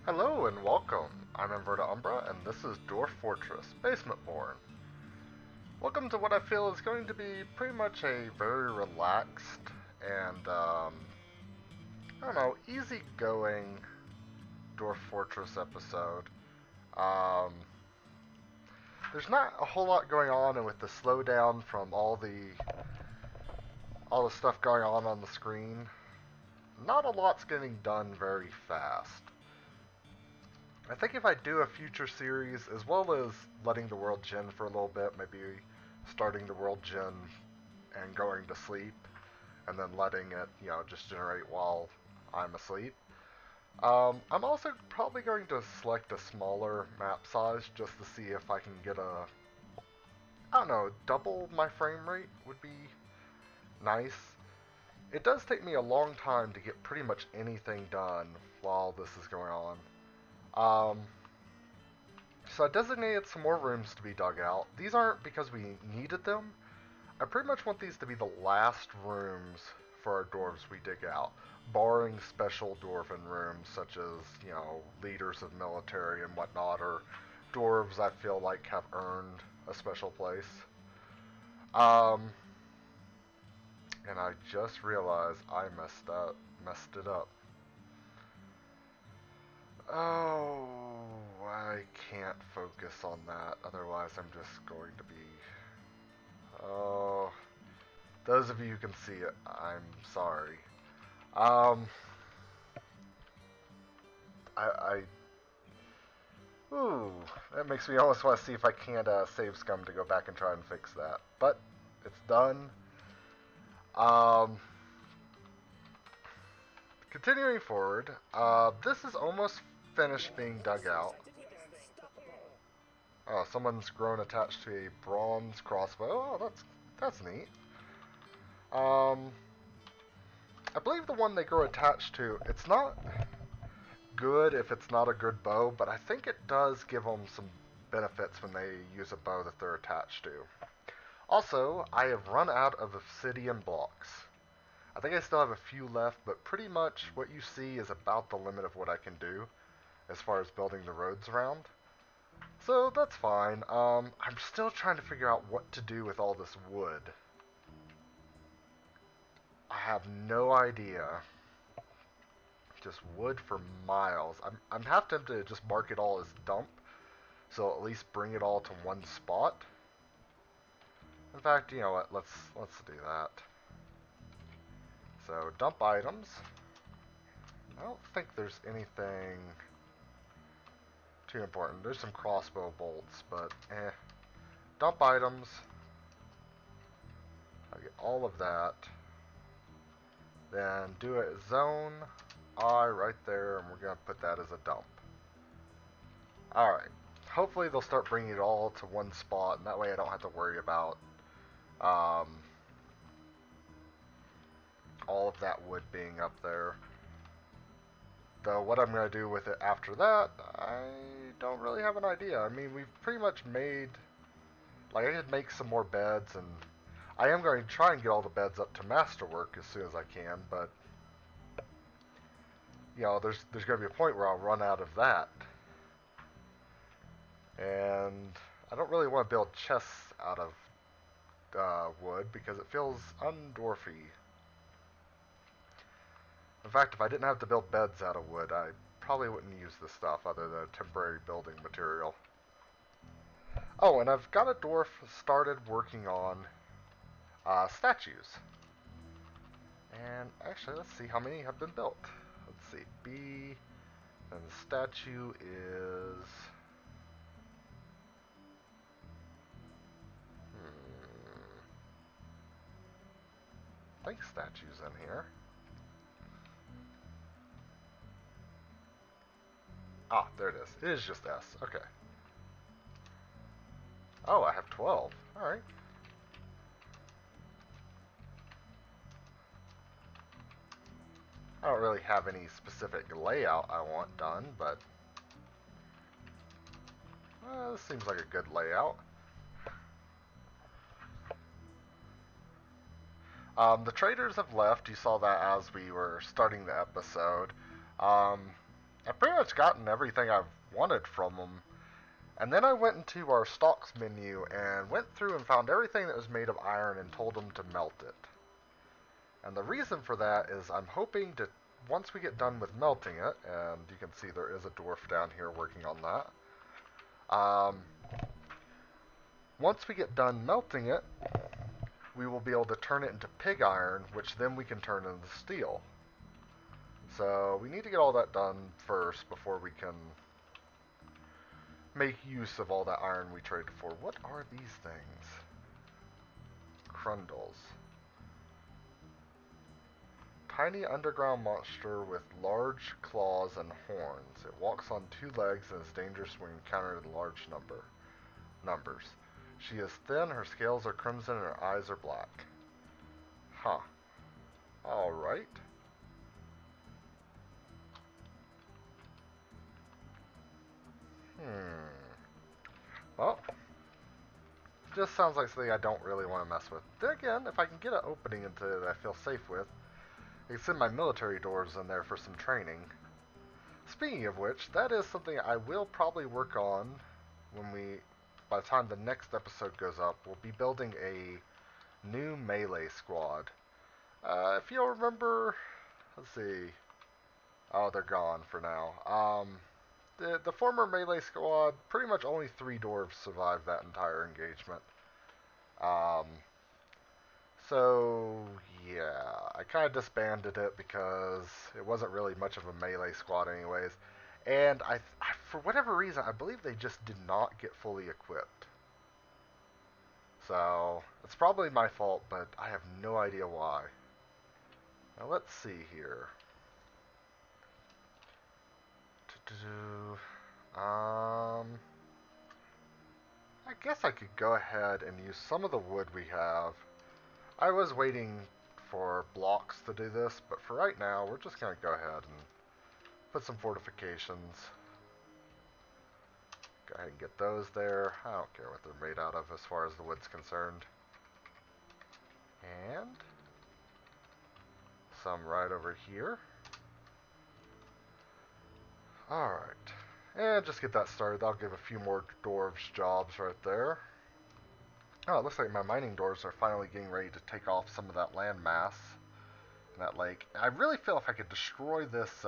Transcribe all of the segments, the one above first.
Hello and welcome. I'm Umbra and this is Dwarf Fortress, Basement Born. Welcome to what I feel is going to be pretty much a very relaxed and, I don't know, easygoing Dwarf Fortress episode. Um, there's not a whole lot going on, and with the slowdown from all the stuff going on the screen, not a lot's getting done very fast. I think if I do a future series, as well as letting the world gen for a little bit, maybe starting the world gen and going to sleep, and then letting it, just generate while I'm asleep. I'm also probably going to select a smaller map size just to see if I can get I don't know, double my frame rate would be nice. It does take me a long time to get pretty much anything done while this is going on. Um, So I designated some more rooms to be dug out. These aren't because we needed them. I pretty much want these to be the last rooms for our dwarves we dig out, barring special dwarven rooms such as, leaders of military and whatnot, or dwarves I feel like have earned a special place. Um, and I just realized I messed it up. Oh, I can't focus on that. Otherwise, I'm just going to be. Oh, those of you who can see it, I'm sorry. Um, I ooh, that makes me almost want to see if I can't save scum to go back and try and fix that. But it's done. Um, Continuing forward, this is almost finished being dug out. Oh, someone's grown attached to a bronze crossbow. Oh, that's neat. Um, I believe the one they grow attached to, it's not good if it's not a good bow, but I think it does give them some benefits when they use a bow that they're attached to. Also, I have run out of obsidian blocks. I think I still have a few left, but pretty much what you see is about the limit of what I can do as far as building the roads around. So that's fine. I'm still trying to figure out what to do with all this wood. I have no idea. Just wood for miles. I'm half tempted to just mark it all as dump, so at least bring it all to one spot. In fact, you know what? Let's do that. So dump items. I don't think there's anything too important. There's some crossbow bolts, but eh. Dump items. I get all of that. Then do a zone I right there, and we're going to put that as a dump. Alright. Hopefully they'll start bringing it all to one spot, and that way I don't have to worry about um, all of that wood being up there. Though what I'm going to do with it after that, I don't really have an idea. I mean, we've pretty much made... Like, I could make some more beds, and I am going to try and get all the beds up to masterwork as soon as I can, but there's going to be a point where I'll run out of that. And I don't really want to build chests out of wood because it feels undwarfy. In fact, if I didn't have to build beds out of wood, I probably wouldn't use this stuff other than a temporary building material. Oh, and I've got a dwarf started working on statues. And actually, let's see how many have been built. Let's see, B, and the statue is... I think statue's in here. Ah, there it is. It is just S. Okay. Oh, I have 12. Alright. I don't really have any specific layout I want done, but this seems like a good layout. The traders have left. You saw that as we were starting the episode. I've pretty much gotten everything I've wanted from them. And then I went into our stocks menu and went through and found everything that was made of iron and told them to melt it. And the reason for that is I'm hoping to, once we get done with melting it, and you can see there is a dwarf down here working on that. Once we get done melting it, we will be able to turn it into pig iron, which then we can turn into steel. So we need to get all that done first before we can make use of all that iron we traded for. What are these things? Crundles. Tiny underground monster with large claws and horns. It walks on two legs and is dangerous when encountered in large numbers. She is thin, her scales are crimson, and her eyes are black. Huh. Alright. Well, just sounds like something I don't really want to mess with. Then again, if I can get an opening into it that I feel safe with, I can send my military dwarves in there for some training. Speaking of which, that is something I will probably work on by the time the next episode goes up. We'll be building a new melee squad. If you'll remember, let's see. Oh, they're gone for now. The former melee squad, pretty much only 3 dwarves survived that entire engagement. So, yeah, I kind of disbanded it because it wasn't really much of a melee squad anyways. And for whatever reason, I believe they just did not get fully equipped. So, it's probably my fault, but I have no idea why. Now, let's see here. I guess I could go ahead and use some of the wood we have. I was waiting for blocks to do this, but for right now, we're just going to go ahead and put some fortifications. Go ahead and get those there. I don't care what they're made out of as far as the wood's concerned. And some right over here. Alright. And just get that started. That'll give a few more dwarves jobs right there. Oh, it looks like my mining dwarves are finally getting ready to take off some of that land mass in that lake. I really feel if I could destroy this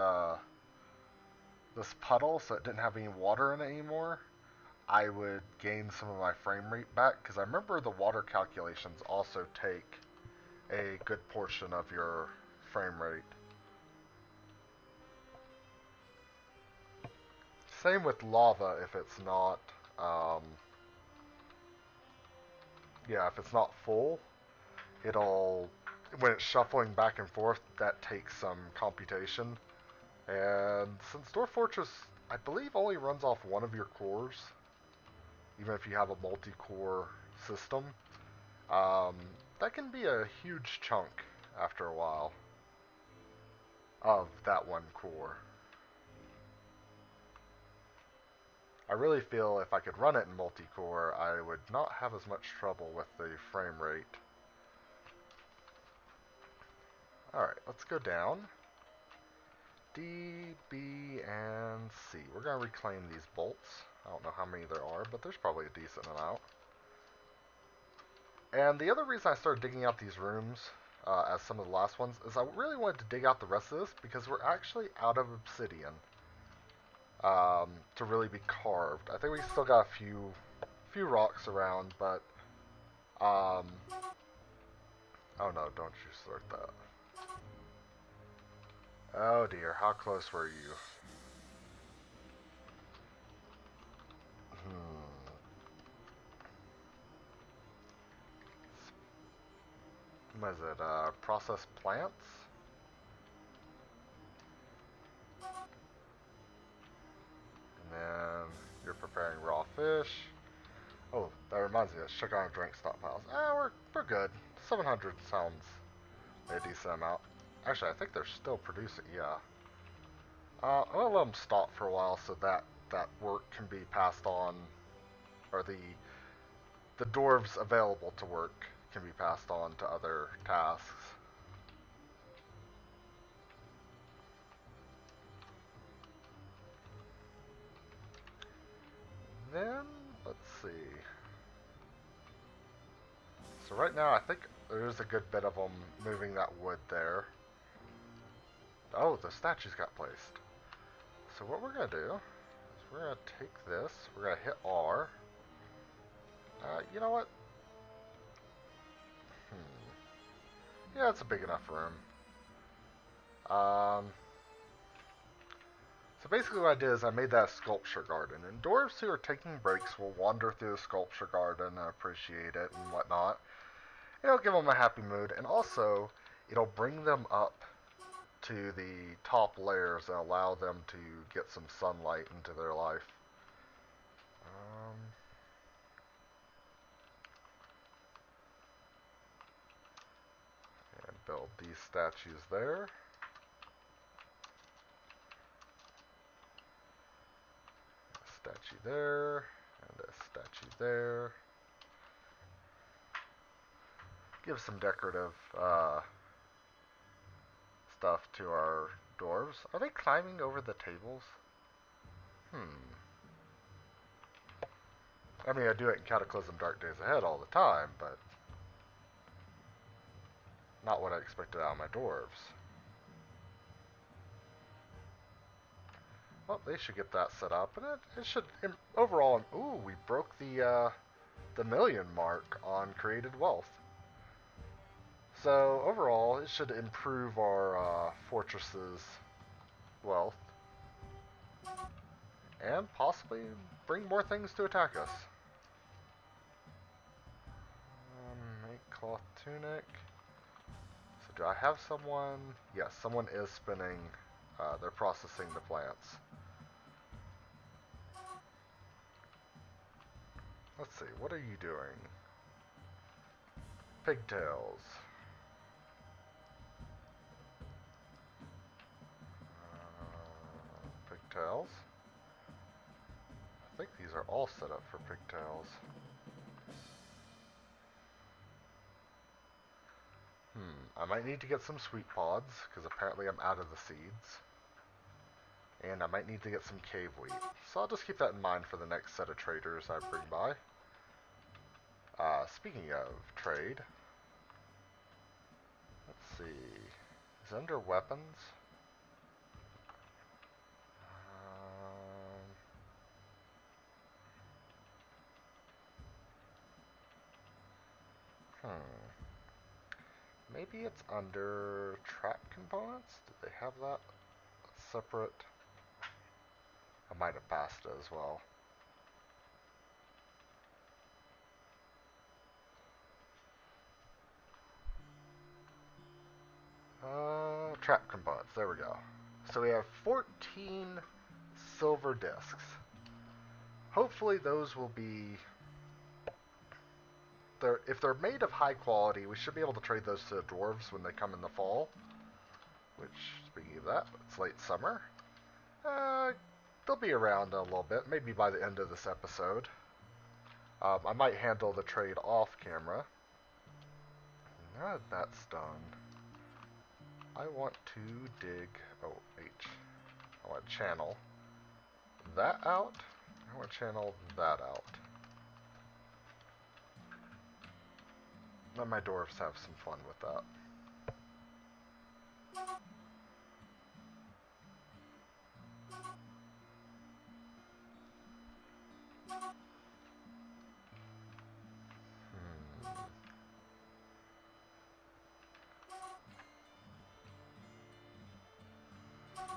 this puddle so it didn't have any water in it anymore, I would gain some of my frame rate back, because I remember the water calculations also take a good portion of your frame rate. Same with lava if it's not, if it's not full, it'll, when it's shuffling back and forth, that takes some computation. And since Dwarf Fortress, I believe, only runs off one of your cores, even if you have a multi-core system, that can be a huge chunk after a while of that one core. I really feel if I could run it in multi-core, I would not have as much trouble with the frame rate. Alright, let's go down. D, B, and C. We're going to reclaim these bolts. I don't know how many there are, but there's probably a decent amount. And the other reason I started digging out these rooms, as some of the last ones, is I really wanted to dig out the rest of this because we're actually out of obsidian to really be carved. I think we still got a few rocks around, but oh no, don't you start that. Oh dear, how close were you? What is it, processed plants? And then you're preparing raw fish. Oh, that reminds me, sugar and drink stockpiles. We're good. 700 sounds a decent amount. Actually, I think they're still producing, yeah. I'm gonna let them stop for a while so that work can be passed on, or the dwarves available to work can be passed on to other tasks. then, let's see. So right now I think there is a good bit of them moving that wood there. Oh, the statues got placed. So what we're going to do is we're going to take this, we're going to hit R. You know what? Yeah, it's a big enough room. So basically what I did is I made that sculpture garden. And dwarves who are taking breaks will wander through the sculpture garden and appreciate it and whatnot. It'll give them a happy mood. And also, it'll bring them up to the top layers and allow them to get some sunlight into their life. And build these statues there. A statue there, and a statue there. Give some decorative stuff to our dwarves. Are they climbing over the tables? I mean, I do it in Cataclysm Dark Days Ahead all the time, but not what I expected out of my dwarves. Well, they should get that set up, and it should, overall, ooh, we broke the million mark on created wealth. So, overall, it should improve our fortress's wealth, and possibly bring more things to attack us. Make cloth tunic. So do I have someone? Yes, someone is spinning. They're processing the plants. Let's see, what are you doing? Pigtails. Pigtails. I think these are all set up for pigtails. I might need to get some sweet pods, because apparently I'm out of the seeds. And I might need to get some cave wheat. So I'll just keep that in mind for the next set of traders I bring by. Speaking of trade, let's see. Is it under weapons? Maybe it's under trap components? Did they have that separate? I might have passed it as well. Trap components, there we go. So we have 14 silver discs. Hopefully those will be... if they're made of high quality, we should be able to trade those to the dwarves when they come in the fall. Which, speaking of that, it's late summer. They'll be around a little bit, maybe by the end of this episode. I might handle the trade off camera. Now that that's done, I want to dig... Oh, H. I want to channel that out. I want to channel that out. Let my dwarves have some fun with that.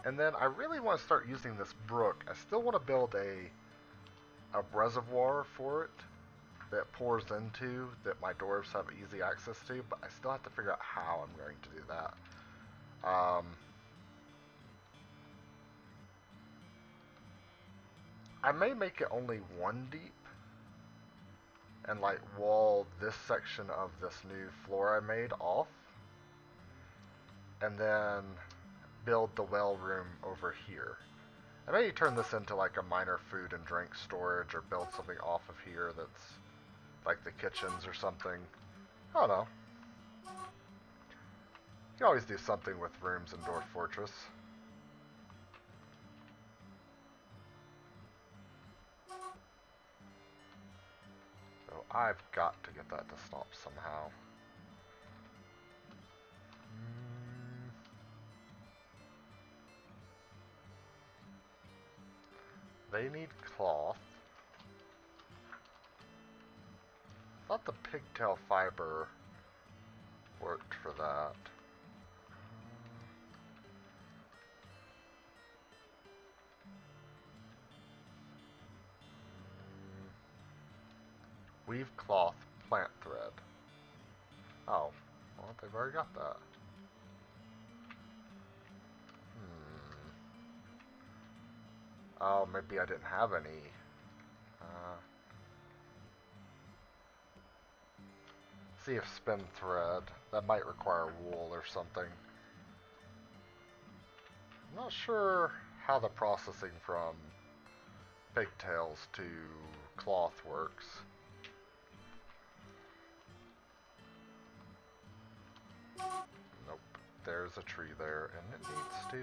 And then I really want to start using this brook. I still want to build a reservoir for it that pours into, that my dwarves have easy access to, but I still have to figure out how I'm going to do that. I may make it only 1 deep, and like wall this section of this new floor I made off, and then build the well room over here. I may turn this into like a minor food and drink storage, or build something off of here that's like the kitchens or something. I don't know. You can always do something with rooms in Dwarf Fortress. I've got to get that to stop somehow. They need cloth. I thought the pigtail fiber worked for that. Weave cloth, plant thread. Oh, well, they've already got that. Oh, maybe I didn't have any. See if spin thread. That might require wool or something. I'm not sure how the processing from pigtails to cloth works. Nope. There's a tree there, and it needs to,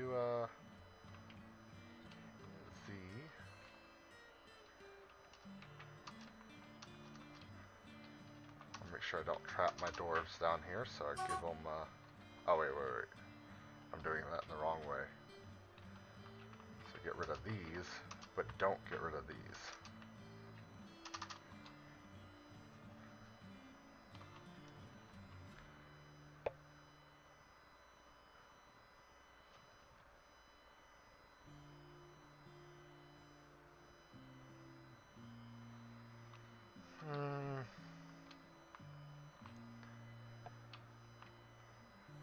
make sure I don't trap my dwarves down here, so I give them, oh wait. I'm doing that in the wrong way. So get rid of these, but don't get rid of these.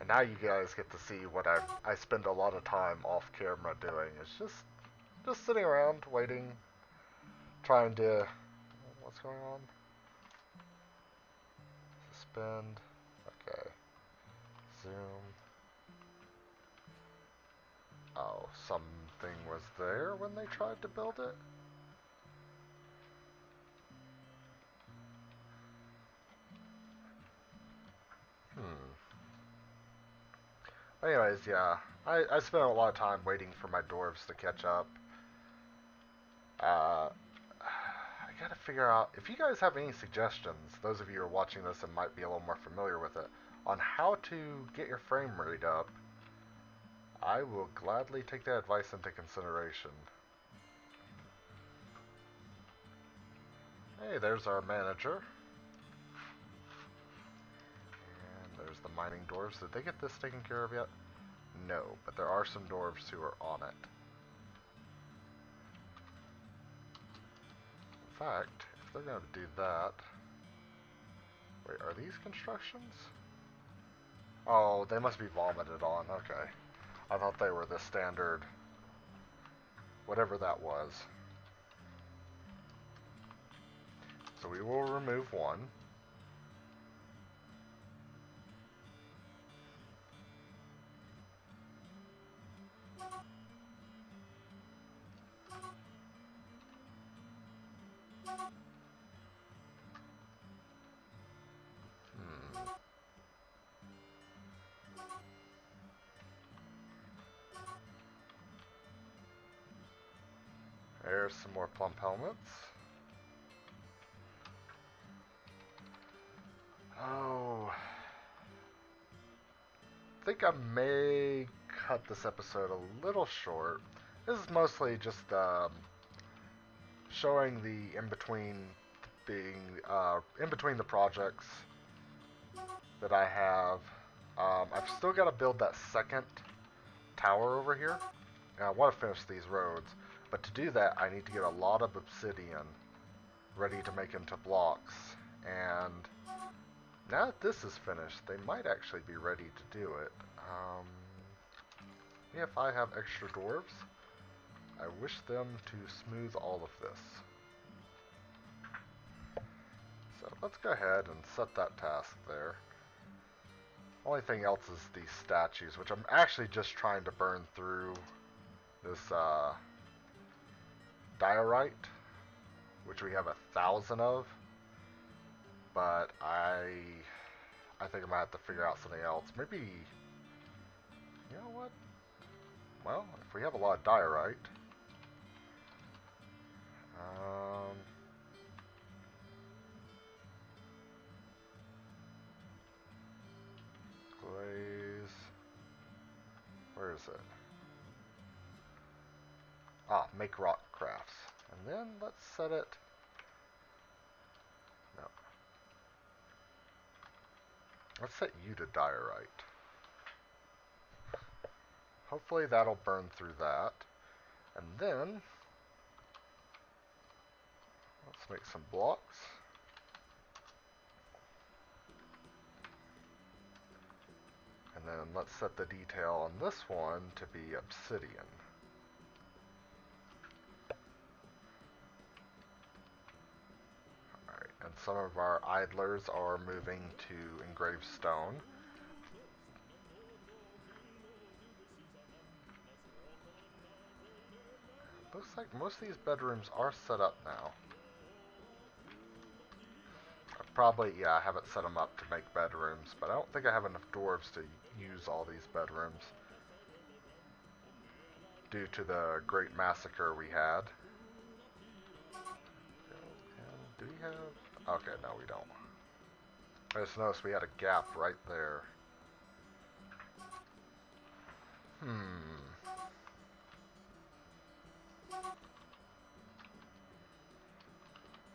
And now you guys get to see what I spend a lot of time off camera doing. It's just sitting around waiting, trying to, what's going on? Suspend, okay, zoom. Oh, something was there when they tried to build it? Anyways, yeah, I spent a lot of time waiting for my dwarves to catch up. I gotta figure out, if you guys have any suggestions, those of you who are watching this and might be a little more familiar with it, on how to get your frame rate up, I will gladly take that advice into consideration. Hey, there's our manager. There's the mining dwarves. Did they get this taken care of yet? No, but there are some dwarves who are on it. In fact, if they're going to do that... Wait, are these constructions? Oh, they must be vomited on. Okay. I thought they were the standard... whatever that was. So we will remove one. There's some more plump helmets. Oh. I think I may cut this episode a little short. This is mostly just showing the in-between in-between the projects that I have. I've still got to build that second tower over here. And I want to finish these roads. But to do that, I need to get a lot of obsidian ready to make into blocks. And now that this is finished, they might actually be ready to do it. If I have extra dwarves, I wish them to smooth all of this. So let's go ahead and set that task there. Only thing else is these statues, which I'm actually just trying to burn through this diorite, which we have 1,000 of. But I think I might have to figure out something else. Maybe, you know what? Well, if we have a lot of diorite, is it? Ah, make rock crafts. And then let's set it... No. Let's set you to diorite. Hopefully that'll burn through that. And then... let's make some blocks. And then let's set the detail on this one to be obsidian. Alright, and some of our idlers are moving to engraved stone. Looks like most of these bedrooms are set up now. Probably, yeah, I haven't set them up to make bedrooms, but I don't think I have enough dwarves to use all these bedrooms due to the great massacre we had. And do we have... okay, no we don't. I just noticed we had a gap right there.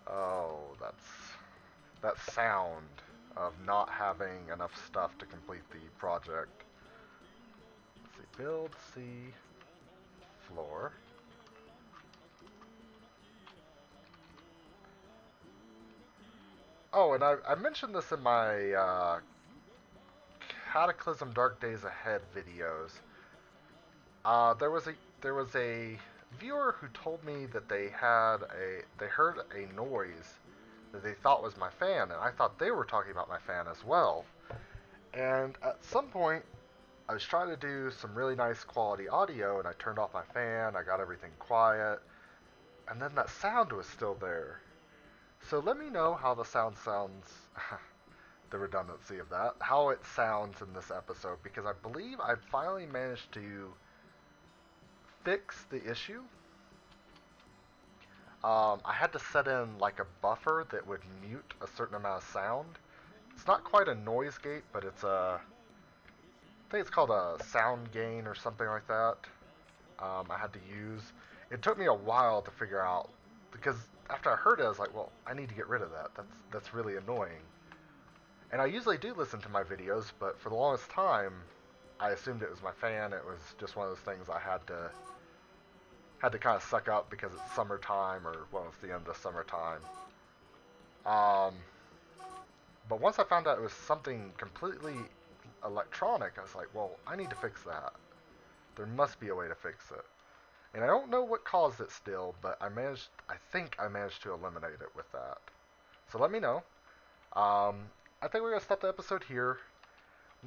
Oh, that sound of not having enough stuff to complete the project. Let's see, build, C, floor. Oh, and I mentioned this in my Cataclysm Dark Days Ahead videos. There was a viewer who told me that they heard a noise that they thought was my fan, and I thought they were talking about my fan as well. And at some point, I was trying to do some really nice quality audio, and I turned off my fan, I got everything quiet, and then that sound was still there. So let me know how the sound sounds, the redundancy of that, how it sounds in this episode, because I believe I finally managed to fix the issue. I had to set in like a buffer that would mute a certain amount of sound. It's not quite a noise gate, but it's I think it's called a sound gain or something like that. I had to use. It took me a while to figure out, because after I heard it, I was like, well, I need to get rid of that. That's really annoying. And I usually do listen to my videos, but for the longest time, I assumed it was my fan. It was just one of those things I had to kind of suck up because it's summertime, or well, it's the end of summertime. But once I found out it was something completely electronic, I was like, well, I need to fix that. There must be a way to fix it. And I don't know what caused it still, but I think I managed to eliminate it with that. So let me know. I think we're going to stop the episode here.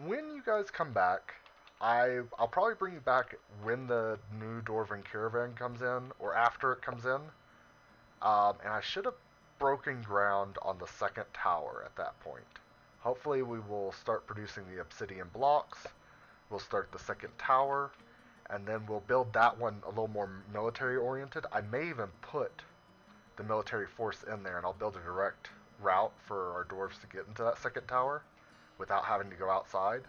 When you guys come back, I'll probably bring you back when the new Dwarven Caravan comes in, or after it comes in. And I should have broken ground on the second tower at that point. Hopefully we will start producing the obsidian blocks. We'll start the second tower, and then we'll build that one a little more military oriented. I may even put the military force in there, and I'll build a direct route for our dwarves to get into that second tower without having to go outside.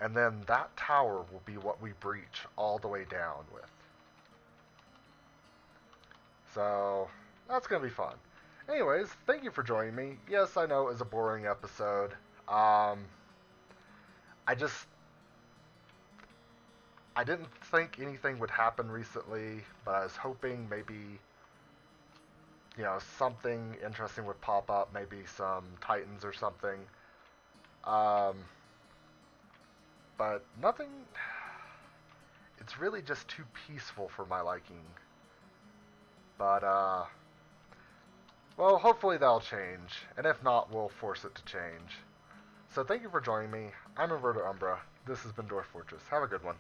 And then that tower will be what we breach all the way down with. So, that's going to be fun. Anyways, thank you for joining me. Yes, I know it was a boring episode. I didn't think anything would happen recently, but I was hoping maybe, something interesting would pop up, maybe some titans or something. But nothing, it's really just too peaceful for my liking. But, well, hopefully that'll change, and if not, we'll force it to change. So thank you for joining me. I'm Umbra. This has been Dwarf Fortress. Have a good one.